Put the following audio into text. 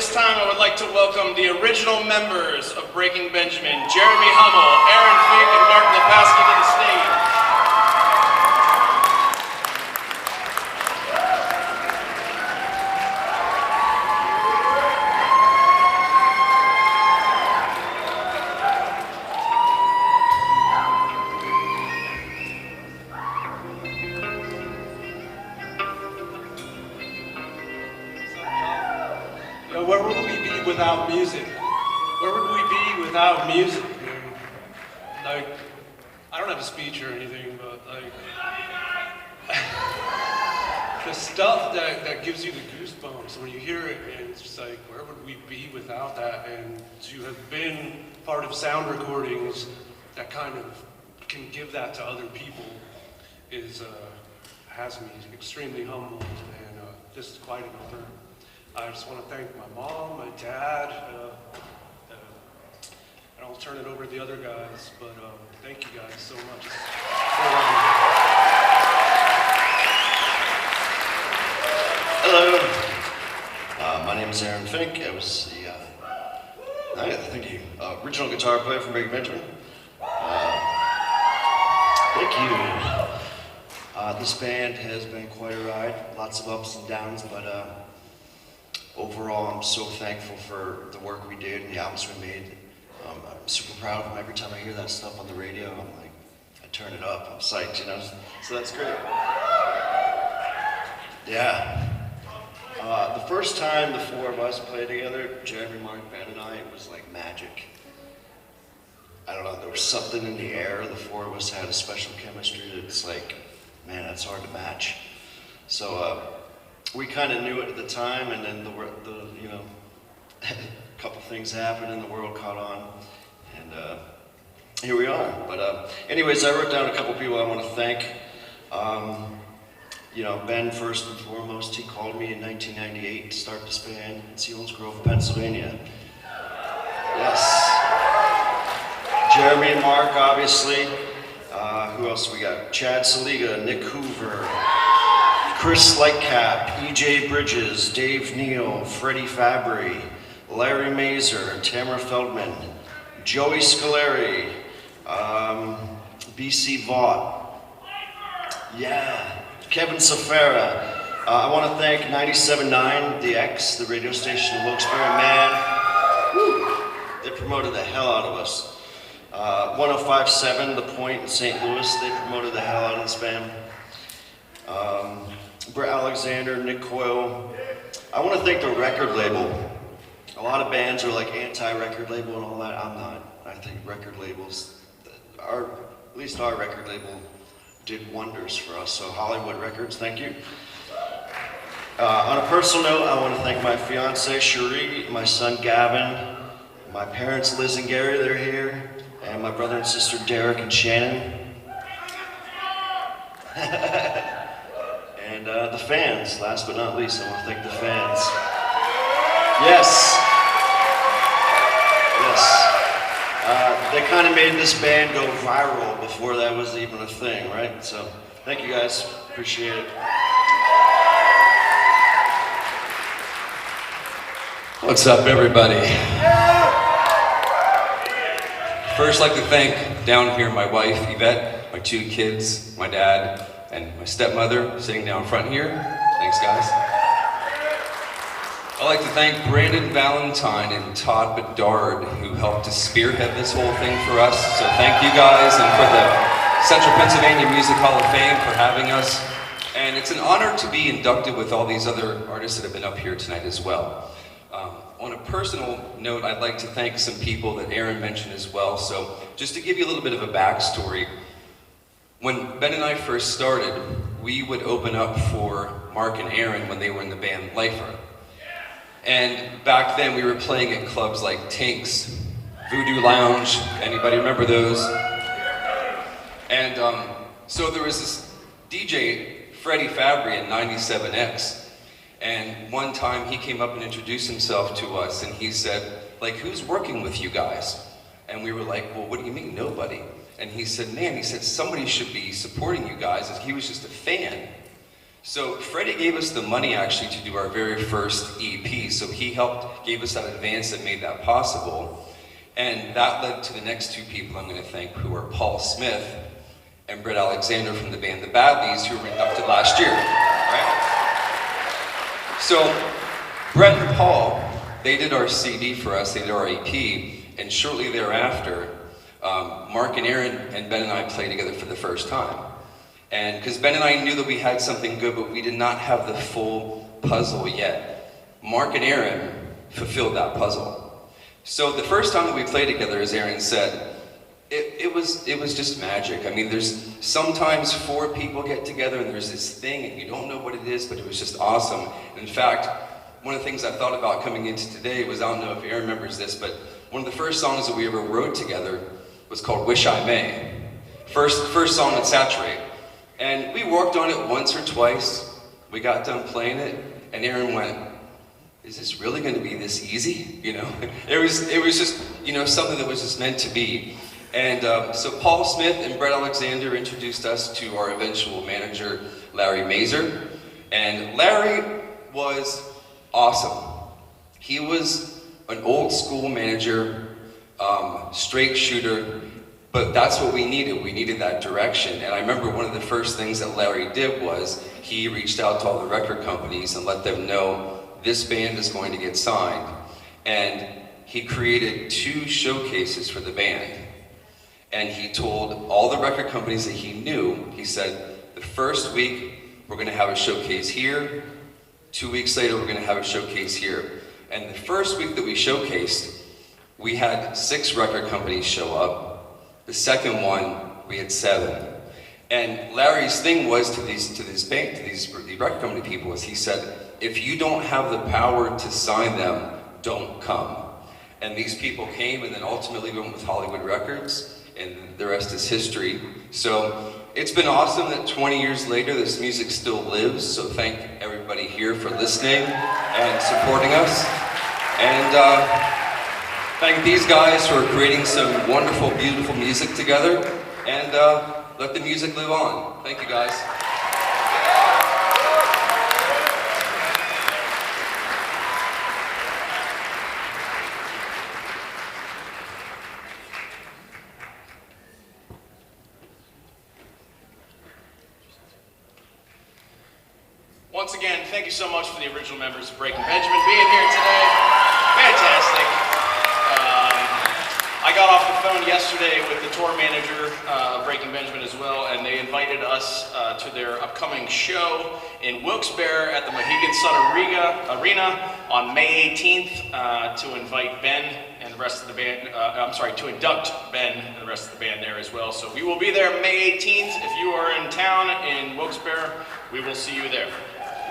this time I would like to welcome the original members of Breaking Benjamin, Jeremy Hummel, Fink, and Mark Klepaski to the stage. Where would we be without music? Where would we be without music? Like, I don't have a speech or anything, but like, the stuff that gives you the goosebumps when you hear it, and it's just like, where would we be without that? And to have been part of sound recordings that kind of can give that to other people has me extremely humbled, and this is quite an honor. I just want to thank my mom, my dad, and I'll turn it over to the other guys, but thank you guys so much. Hello, my name is Fink. I was the original guitar player from Breaking Benjamin. Thank you. This band has been quite a ride, lots of ups and downs, but overall, I'm so thankful for the work we did and the albums we made. I'm super proud of them. Every time I hear that stuff on the radio, I'm like, I turn it up. I'm psyched, you know? So that's great. Yeah. The first time the four of us played together, Jeremy, Mark, Ben, and I, it was like magic. I don't know, there was something in the air. The four of us had a special chemistry that's like, man, that's hard to match. So, we kind of knew it at the time, and then a couple things happened and the world caught on, and here we are. But anyways, I wrote down a couple people I want to thank. Ben, first and foremost, he called me in 1998 to start this band in Selinsgrove, Pennsylvania. Yes. Jeremy and Mark, obviously. Who else we got? Chad Saliga, Nick Hoover, Chris Lightcap, E.J. Bridges, Dave Neal, Freddie Fabry, Larry Mazer, Tamara Feldman, Joey Scolari, B.C. Vaught, Kevin Safara. I want to thank 97.9, The X, the radio station in Wilkes-Barre. Man, they promoted the hell out of us. 105.7, The Point in St. Louis, they promoted the hell out of this band. Brett Alexander, Nick Coyle. I want to thank the record label. A lot of bands are like anti-record label and all that. I'm not. I think record labels, at least our record label, did wonders for us. So Hollywood Records, thank you. On a personal note, I want to thank my fiance Cherie, my son Gavin, my parents Liz and Gary, they're here, and my brother and sister Derek and Shannon. And the fans, last but not least, I want to thank the fans. Yes. They kind of made this band go viral before that was even a thing, right? So, thank you guys, appreciate it. What's up, everybody? First, I'd like to thank down here my wife, Yvette, my two kids, my dad, and my stepmother sitting down front here. Thanks, guys. I'd like to thank Brandon Valentine and Todd Bedard, who helped to spearhead this whole thing for us. So thank you guys, and for the Central Pennsylvania Music Hall of Fame for having us. And it's an honor to be inducted with all these other artists that have been up here tonight as well. On a personal note, I'd like to thank some people that Aaron mentioned as well. So just to give you a little bit of a backstory, when Ben and I first started, we would open up for Mark and Aaron when they were in the band Lifer. And back then we were playing at clubs like Tinks, Voodoo Lounge, anybody remember those? And so there was this DJ, Freddie Fabry at 97X. And one time he came up and introduced himself to us, and he said, like, who's working with you guys? And we were like, well, what do you mean, nobody? And he said, somebody should be supporting you guys. And he was just a fan. So Freddie gave us the money actually to do our very first EP, so he gave us that advance that made that possible. And that led to the next two people I'm going to thank, who are Paul Smith and Brett Alexander from the band The Badleys, who were inducted last year. Right? So Brett and Paul, they did our CD for us, they did our EP, and shortly thereafter, Mark and Aaron and Ben and I played together for the first time. And because Ben and I knew that we had something good, but we did not have the full puzzle yet. Mark and Aaron fulfilled that puzzle. So the first time that we played together, as Aaron said, it was just magic. I mean, there's sometimes four people get together and there's this thing and you don't know what it is, but it was just awesome. In fact, one of the things I thought about coming into today was, I don't know if Aaron remembers this, but one of the first songs that we ever wrote together was called Wish I May. First song at Saturate. And we worked on it once or twice. We got done playing it, and Aaron went, is this really going to be this easy? You know, it was just, you know, something that was just meant to be. And so Paul Smith and Brett Alexander introduced us to our eventual manager, Larry Mazer. And Larry was awesome. He was an old school manager, straight shooter, but that's what we needed. We needed that direction. And I remember one of the first things that Larry did was he reached out to all the record companies and let them know this band is going to get signed. And he created 2 showcases for the band. And he told all the record companies that he knew, he said, the first week we're gonna have a showcase here, 2 weeks later we're gonna have a showcase here. And the first week that we showcased, we had 6 record companies show up. The second one, we had 7. And Larry's thing was to these record company people was he said, if you don't have the power to sign them, don't come. And these people came and then ultimately went with Hollywood Records, and the rest is history. So it's been awesome that 20 years later this music still lives, so thank everybody here for listening and supporting us. And thank these guys for creating some wonderful, beautiful music together, and let the music live on. Thank you guys. Once again, thank you so much for the original members of Breaking Benjamin being here today. Fantastic. I got off the phone yesterday with the tour manager of Breaking Benjamin as well, and they invited us to their upcoming show in Wilkes-Barre at the Mohegan Sun Arena on May 18th to invite Ben and the rest of the band, to induct Ben and the rest of the band there as well. So we will be there May 18th. If you are in town in Wilkes-Barre, we will see you there.